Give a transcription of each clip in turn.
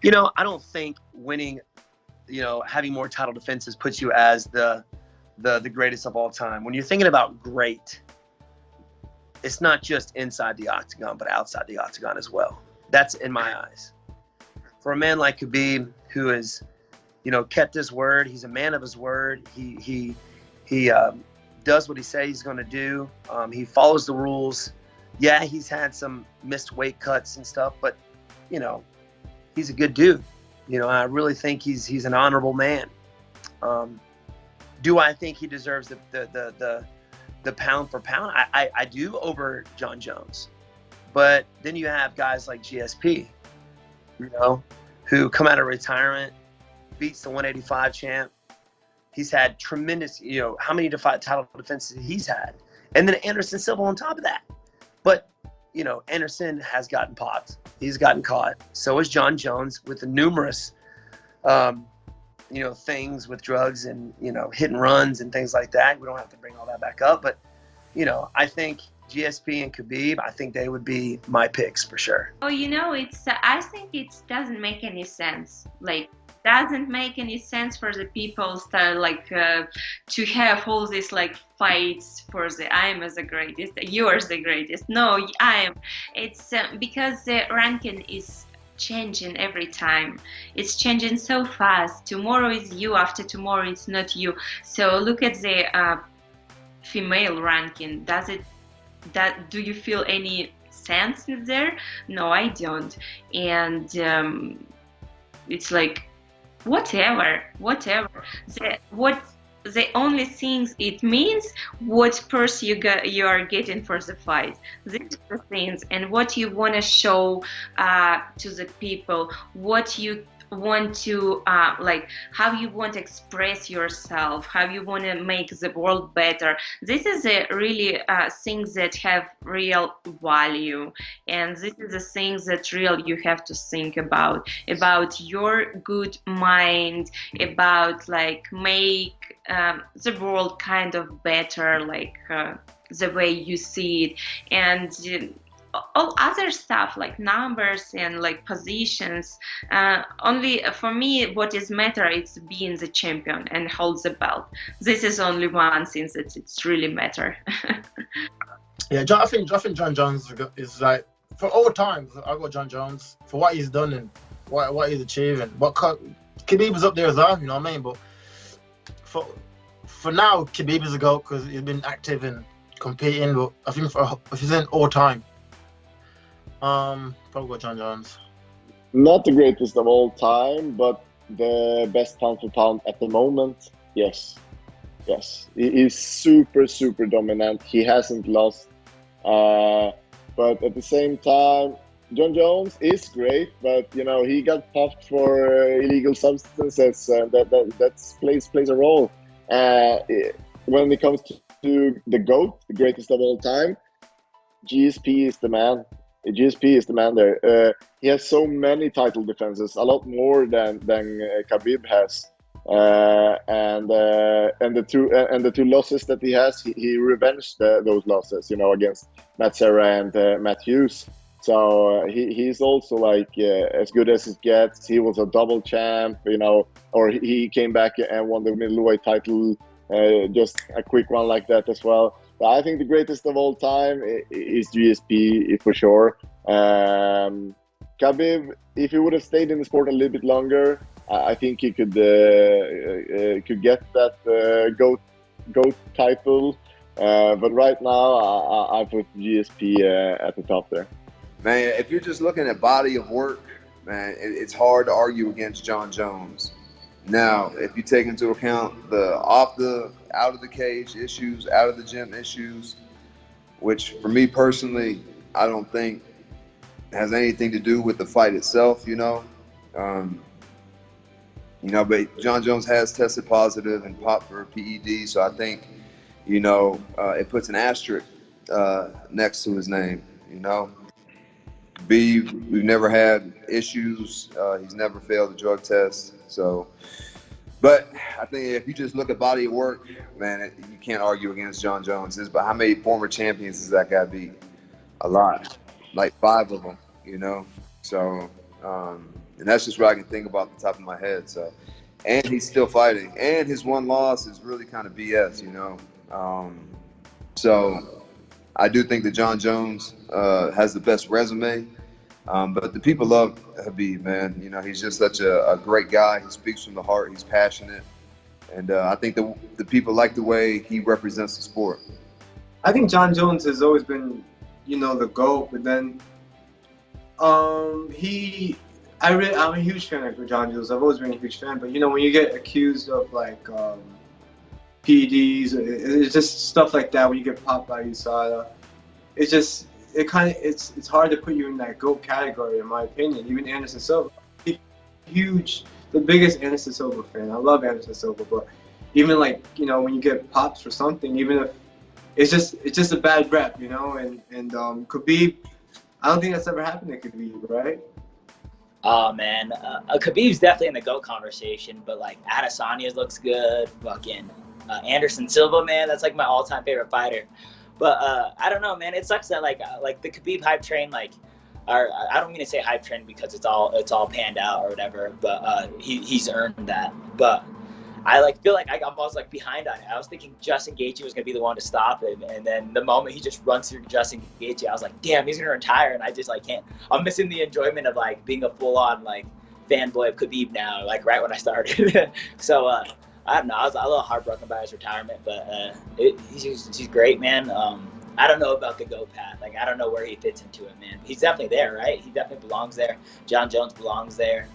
I don't think winning, having more title defenses puts you as the greatest of all time. When you're thinking about great, it's not just inside the octagon, but outside the octagon as well. That's in my eyes. For a man like Khabib, who has, kept his word, he's a man of his word. He does what he says he's going to do. He follows the rules. Yeah, he's had some missed weight cuts and stuff, but he's a good dude. I really think he's an honorable man. Do I think he deserves the pound for pound? I do over Jon Jones. But then you have guys like GSP, who come out of retirement, beats the 185 champ. He's had tremendous, how many title defenses he's had. And then Anderson Silva on top of that. But, Anderson has gotten popped. He's gotten caught. So has Jon Jones with the numerous, things with drugs and, hit and runs and things like that. We don't have to bring all that back up. But, I think GSP and Khabib, I think they would be my picks for sure. Oh, I think it doesn't make any sense. Doesn't make any sense for the people to have all these fights for I am the greatest, you're the greatest. No, I am. It's because the ranking is changing every time. It's changing so fast. Tomorrow is you, after tomorrow it's not you. So look at the female ranking. Do you feel any sense there? No, I don't. And it's whatever. The only things it means, what purse you are getting for the fight. These are the things, and what you want to show to the people, what you want to how you want to express yourself, how you want to make the world better. This is really things that have real value, and this is the things that real you have to think about your good mind, about make the world kind of better, the way you see it, and all other stuff like numbers and positions. Only for me, what is matter is being the champion and hold the belt. This is only one thing that it's really matter. Yeah, I think Jon Jones is for all time. I got Jon Jones for what he's done and what he's achieved, and Khabib was up there as well. You know what I mean? But for now, Khabib is a GOAT because he's been active and competing. But I think if he's in all time, probably got Jon Jones. Not the greatest of all time, but the best pound for pound at the moment. Yes. He's super, super dominant. He hasn't lost. But at the same time, Jon Jones is great, but he got popped for illegal substances. That plays a role. When it comes to the GOAT, the greatest of all time, GSP is the man. GSP is the man there. He has so many title defenses, a lot more than Khabib has. And the two losses that he has, he revenged those losses, against Matt Serra and Matt Hughes. So he's also as good as it gets. He was a double champ, or he came back and won the middleweight title, just a quick one like that as well. But I think the greatest of all time is GSP for sure. Khabib, if he would have stayed in the sport a little bit longer, I think he could get that GOAT title. But right now, I put GSP at the top there. Man, if you're just looking at body of work, man, it's hard to argue against Jon Jones. Now, if you take into account the out of the cage issues, out of the gym issues, which for me personally, I don't think has anything to do with the fight itself, but Jon Jones has tested positive and popped for PED, so I think, it puts an asterisk next to his name, We've never had issues. He's never failed a drug test. So, but I think if you just look at body of work, man, you can't argue against Jon Jones. But how many former champions does that guy beat? A lot, like 5 of them, So, And that's just what I can think about at the top of my head. So, and he's still fighting. And his one loss is really kind of BS, you know. So I do think that Jon Jones has the best resume. But the people love Khabib, man. You know, he's just such a great guy. He speaks from the heart. He's passionate. And I think the people like the way he represents the sport. I think Jon Jones has always been, you know, the GOAT. But then I'm a huge fan of Jon Jones. I've always been a huge fan. But, you know, when you get accused of, like, PEDs, it's just stuff like that, when you get popped by USADA, it's hard to put you in that GOAT category, in my opinion. Even Anderson Silva, the biggest Anderson Silva fan. I love Anderson Silva, but even, like, you know, when you get pops for something, even if it's just a bad rep, you know. And Khabib, I don't think that's ever happened to Khabib, right? Oh man, Khabib's definitely in the GOAT conversation, but like Adesanya looks good. Fucking Anderson Silva, man, that's like my all-time favorite fighter. But I don't know, man. It sucks that like the Khabib hype train, like, I don't mean to say hype train because it's all panned out or whatever. But he's earned that. But I feel like I'm almost like behind on it. I was thinking Justin Gaethje was gonna be the one to stop him, and then the moment he just runs through Justin Gaethje, I was like, damn, he's gonna retire, and I just like can't. I'm missing the enjoyment of like being a full-on like fanboy of Khabib now, like right when I started. So I don't know. I was a little heartbroken by his retirement, but he's great, man. I don't know about the GOAT path. Like, I don't know where he fits into it, man. He's definitely there, right? He definitely belongs there. Jon Jones belongs there,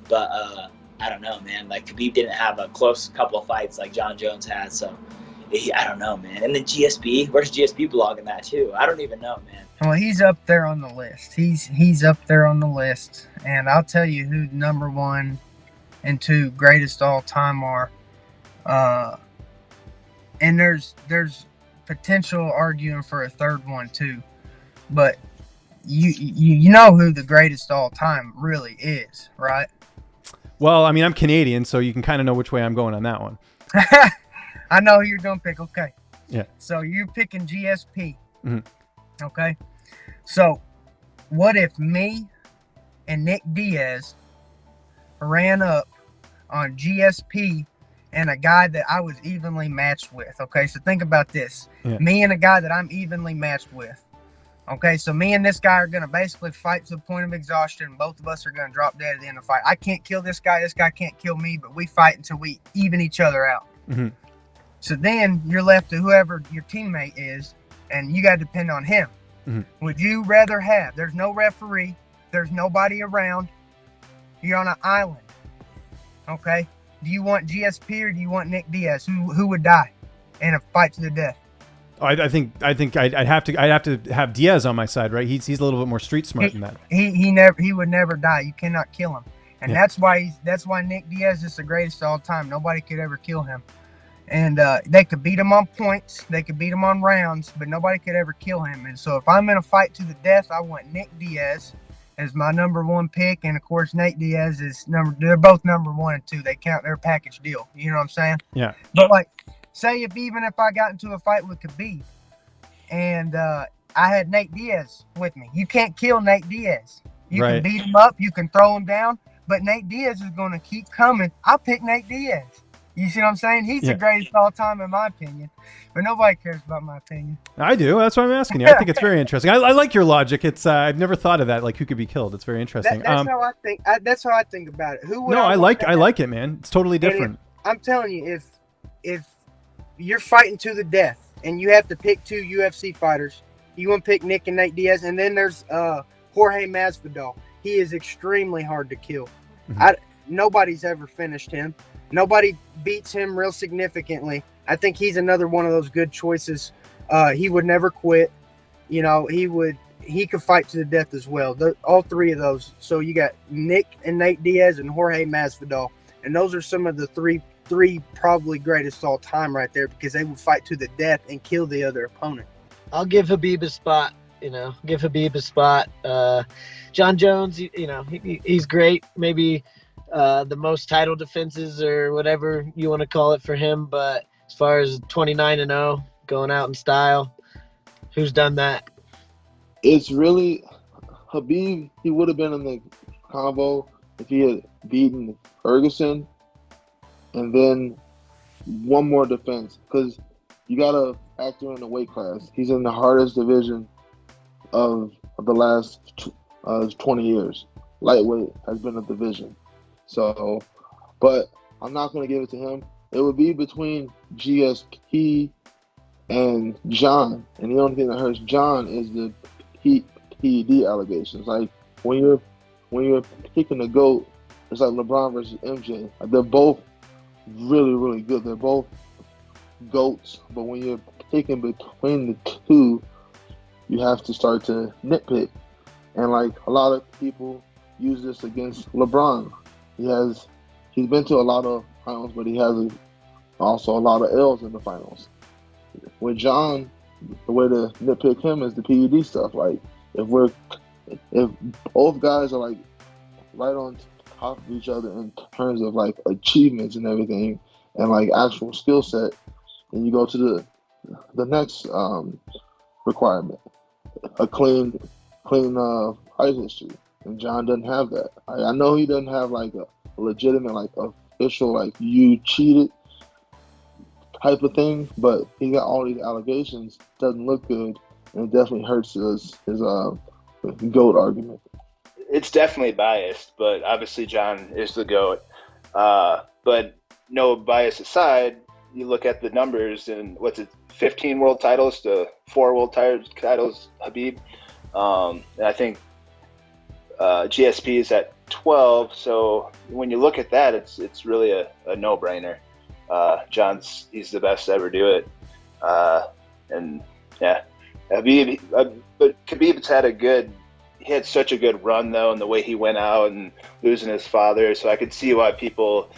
but I don't know, man. Like, Khabib didn't have a close couple of fights like Jon Jones has, so I don't know, man. And then GSP, where does GSP belong in that too? I don't even know, man. Well, he's up there on the list. He's up there on the list, and I'll tell you who number 1 and 2 greatest all time are. And there's potential arguing for a third one too, but you know who the greatest all time really is, right? Well, I mean, I'm Canadian, so you can kind of know which way I'm going on that one. I know who you're gonna pick. Okay. Yeah. So you're picking GSP. Mm-hmm. Okay. So what if me and Nick Diaz ran up on GSP and a guy that I was evenly matched with? Okay, so think about this. Yeah. Me and a guy that I'm evenly matched with. Okay, so me and this guy are going to basically fight to the point of exhaustion. Both of us are going to drop dead at the end of the fight. I can't kill this guy can't kill me, but we fight until we even each other out. Mm-hmm. So then you're left to whoever your teammate is, and you got to depend on him. Mm-hmm. Would you rather have, there's no referee, there's nobody around, you're on an island, okay? Do you want GSP or do you want Nick Diaz? Who would die in a fight to the death? I think I'd have to have Diaz on my side, right? He's a little bit more street smart than that. He would never die. You cannot kill him, and that's why Nick Diaz is the greatest of all time. Nobody could ever kill him, and they could beat him on points, they could beat him on rounds, but nobody could ever kill him. And so if I'm in a fight to the death, I want Nick Diaz as my number 1 pick, and of course Nate Diaz is they're both number 1 and 2. They count their package deal. You know what I'm saying? Yeah. But like, say even if I got into a fight with Khabib and I had Nate Diaz with me, you can't kill Nate Diaz. You can beat him up, you can throw him down, but Nate Diaz is going to keep coming. I'll pick Nate Diaz. You see what I'm saying? He's the greatest of all time in my opinion, but nobody cares about my opinion. I do. That's why I'm asking you. I think it's very interesting. I like your logic. It's I've never thought of that. Like, who could be killed? It's very interesting. That's how I think. That's how I think about it. I like it, man. It's totally different. I'm telling you, if you're fighting to the death and you have to pick 2 UFC fighters, you want to pick Nick and Nate Diaz, and then there's Jorge Masvidal. He is extremely hard to kill. Mm-hmm. Nobody's ever finished him. Nobody beats him real significantly. I think he's another one of those good choices. He would never quit. You know, he could fight to the death as well. All 3 of those. So you got Nick and Nate Diaz and Jorge Masvidal, and those are some of the three probably greatest all time right there, because they would fight to the death and kill the other opponent. I'll give Khabib a spot. Jon Jones, he's great. Maybe the most title defenses or whatever you want to call it for him. But as far as 29-0, going out in style, who's done that? It's really Khabib. He would have been in the convo, if he had beaten Ferguson, and then one more defense, because you gotta factor in the weight class. He's in the hardest division of the last 20 years. Lightweight has been a division. So, but I'm not gonna give it to him. It would be between GSP and John, and the only thing that hurts John is the PED allegations. Like when you're picking the GOAT, it's like LeBron versus MJ. They're both really, really good. They're both GOATs, but when you're picking between the two, you have to start to nitpick. And like a lot of people use this against LeBron. He's been to a lot of finals, but he has also a lot of L's in the finals. With John, the way to nitpick him is the PED stuff. Like if both guys are like right on top of each other in terms of like achievements and everything, and like actual skill set, and you go to the next requirement, a clean fight history, and John doesn't have that. I know he doesn't have like a legitimate like official like you cheated type of thing, but he got all these allegations. Doesn't look good, and it definitely hurts his GOAT argument. It's definitely biased, but obviously John is the GOAT. But no bias aside, you look at the numbers, and 15 world titles to 4 world titles, Khabib. And I think GSP is at 12. So when you look at that, it's really a no-brainer. He's the best to ever do it. And yeah, Khabib, but Khabib's he had such a good run though, and the way he went out and losing his father. So I could see why people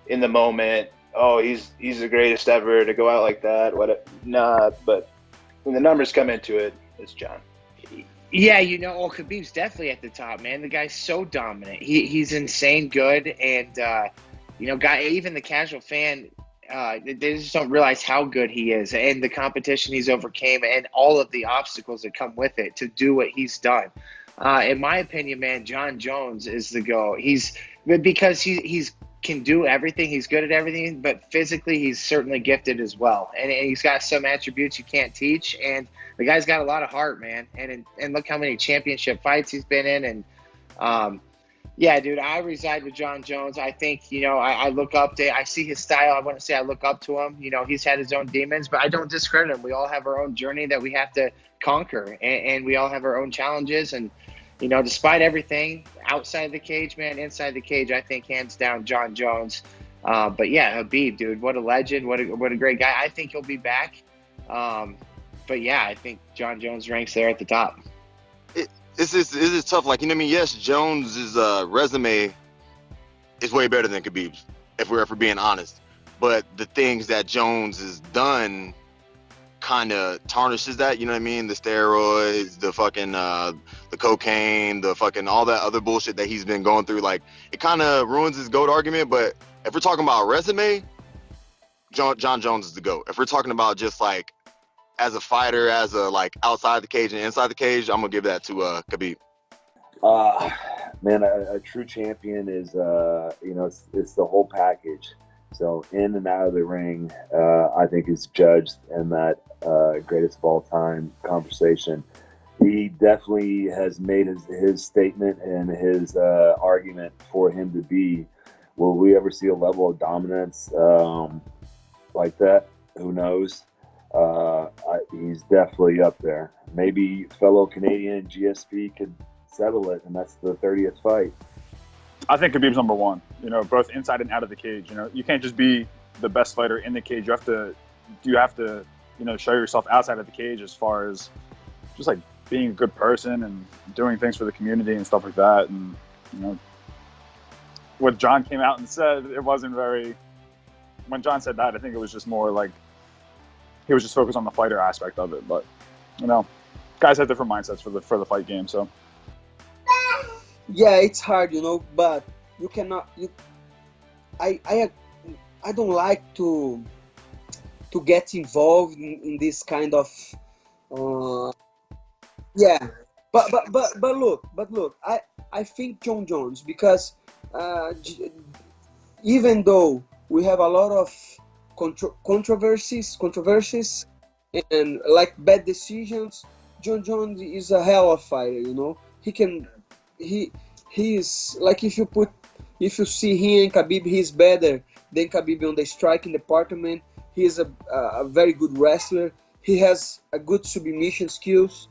in the moment, oh, he's the greatest ever to go out like that. But when the numbers come into it, it's John. Yeah, Khabib's definitely at the top, man. The guy's so dominant. He's insane good, and even the casual fan, they just don't realize how good he is, and the competition he's overcame, and all of the obstacles that come with it to do what he's done. In my opinion, man, John Jones is the GOAT. Because he's can do everything. He's good at everything, but physically he's certainly gifted as well. And he's got some attributes you can't teach. And the guy's got a lot of heart, man. And look how many championship fights he's been in. And yeah, dude, I reside with John Jones. I think, I look up to, I see his style. I want to say I look up to him. He's had his own demons, but I don't discredit him. We all have our own journey that we have to conquer, and we all have our own challenges. And, despite everything outside the cage, man, inside the cage, I think hands down John Jones. But yeah, Khabib, dude, what a legend. What a great guy. I think he'll be back. But yeah, I think John Jones ranks there at the top. This is tough. Like, yes, Jones's resume is way better than Khabib's, if we're being honest. But the things that Jones has done kind of tarnishes that, The steroids, the fucking the cocaine, the fucking all that other bullshit that he's been going through. Like, it kind of ruins his GOAT argument. But if we're talking about resume, John Jones is the GOAT. If we're talking about just like as a fighter, as a like outside the cage and inside the cage, I'm gonna give that to Khabib. Man, a true champion is it's the whole package. So in and out of the ring, I think is judged in that greatest of all time conversation. He definitely has made his statement and his argument for him to be. Will we ever see a level of dominance like that? Who knows? He's definitely up there. Maybe fellow Canadian GSP could settle it, and that's the 30th fight. I think Khabib's number one, both inside and out of the cage. You can't just be the best fighter in the cage. You have to show yourself outside of the cage as far as just like being a good person and doing things for the community and stuff like that. And, what John came out and said, it wasn't very, when John said that, I think it was just more like, he was just focused on the fighter aspect of it. But, guys have different mindsets for the fight game, so. Yeah, it's hard, but you cannot. I don't like to get involved in this kind of. Yeah, but look, I think John Jones, because even though we have a lot of controversies, and like bad decisions, John Jones is a hell of a fighter. You know, he is like, if you see him and Khabib, he's better than Khabib on the striking department. He is a very good wrestler. He has a good submission skills.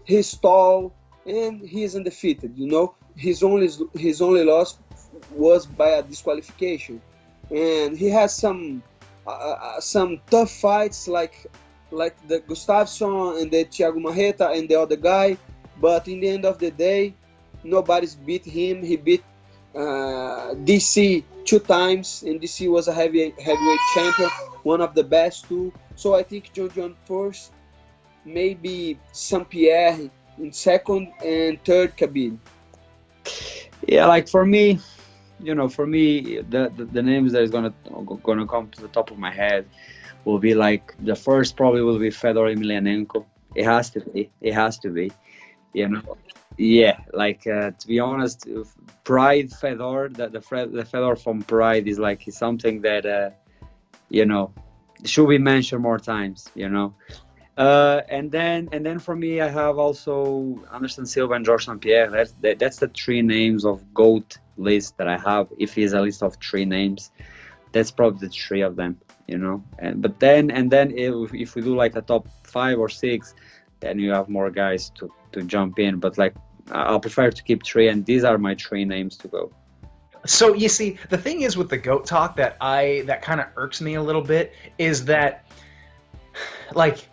He's tall and he is undefeated. You know, his only loss was by a disqualification, and he has some tough fights like the Gustafsson and the Thiago Marreta and the other guy. But in the end of the day, nobody's beat him. He beat DC 2 times, and DC was a heavyweight champion, one of the best too. So I think John first, maybe Saint-Pierre in second, and third Khabib. Yeah, like for me, the names that is gonna come to the top of my head will be like, the first probably will be Fedor Emelianenko. It has to be, you know. Yeah, like to be honest, Pride Fedor, the Fedor from Pride is like something that should be mentioned more times, you know. And then for me, I have also Anderson Silva and Georges St-Pierre. That's the 3 names of GOAT list that I have. If it's a list of 3 names, that's probably the 3 of them, you know. But then if we do like a top 5 or 6, then you have more guys to jump in. But like, I'll prefer to keep 3, and these are my 3 names to go. So you see, the thing is with the GOAT talk that kind of irks me a little bit is that, like,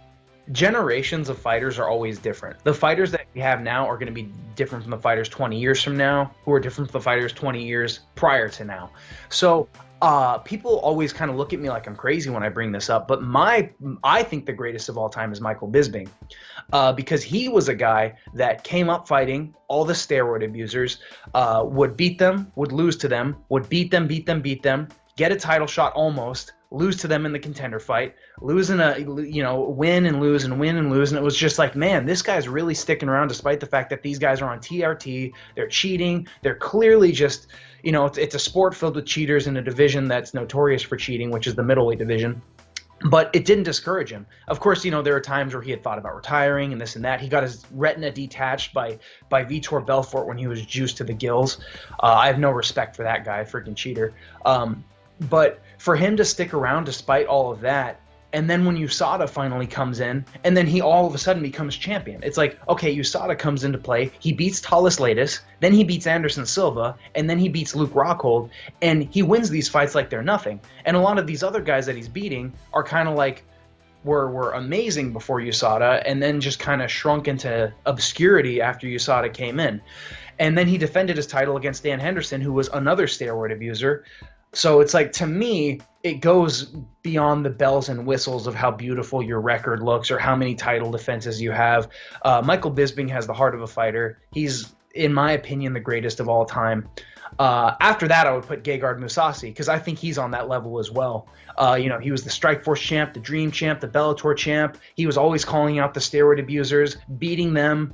generations of fighters are always different. The fighters that we have now are going to be different from the fighters 20 years from now, who are different from the fighters 20 years prior to now. So people always kind of look at me like I'm crazy when I bring this up, but I think the greatest of all time is Michael Bisping, because he was a guy that came up fighting all the steroid abusers, would beat them, would lose to them, would beat them, get a title shot almost, lose to them in the contender fight, win and lose and win and lose. And it was just like, man, this guy's really sticking around despite the fact that these guys are on TRT, they're cheating, they're clearly just, it's a sport filled with cheaters in a division that's notorious for cheating, which is the middleweight division. But it didn't discourage him. Of course, there are times where he had thought about retiring and this and that. He got his retina detached by Vitor Belfort when he was juiced to the gills. I have no respect for that guy, freaking cheater. But for him to stick around despite all of that, and then when USADA finally comes in, and then he all of a sudden becomes champion. It's like, okay, USADA comes into play, he beats Thales Laitis, then he beats Anderson Silva, and then he beats Luke Rockhold, and he wins these fights like they're nothing. And a lot of these other guys that he's beating are kind of like, were amazing before USADA, and then just kind of shrunk into obscurity after USADA came in. And then he defended his title against Dan Henderson, who was another steroid abuser. So it's like, to me, it goes beyond the bells and whistles of how beautiful your record looks or how many title defenses you have. Michael Bisping has the heart of a fighter. He's, in my opinion, the greatest of all time. After that, I would put Gegard Mousasi, because I think he's on that level as well. He was the Strikeforce champ, the Dream champ, the Bellator champ. He was always calling out the steroid abusers, beating them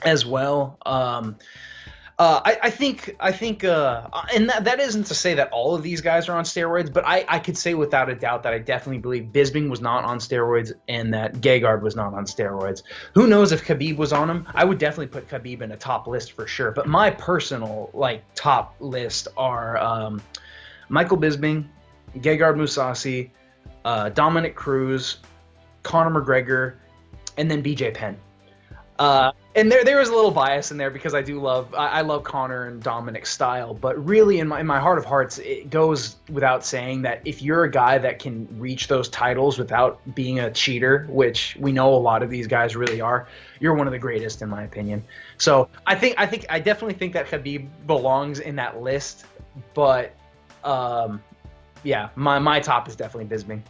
as well. I think, and that isn't to say that all of these guys are on steroids, but I could say without a doubt that I definitely believe Bisping was not on steroids and that Gegard was not on steroids. Who knows if Khabib was on them? I would definitely put Khabib in a top list for sure. But my personal top list are Michael Bisping, Gegard Mousasi, Dominic Cruz, Conor McGregor, and then BJ Penn. And there is a little bias in there because I love Conor and Dominic's style, but really in my heart of hearts, it goes without saying that if you're a guy that can reach those titles without being a cheater, which we know a lot of these guys really are, you're one of the greatest in my opinion. So I definitely think that Khabib belongs in that list, but yeah, my top is definitely Bisping.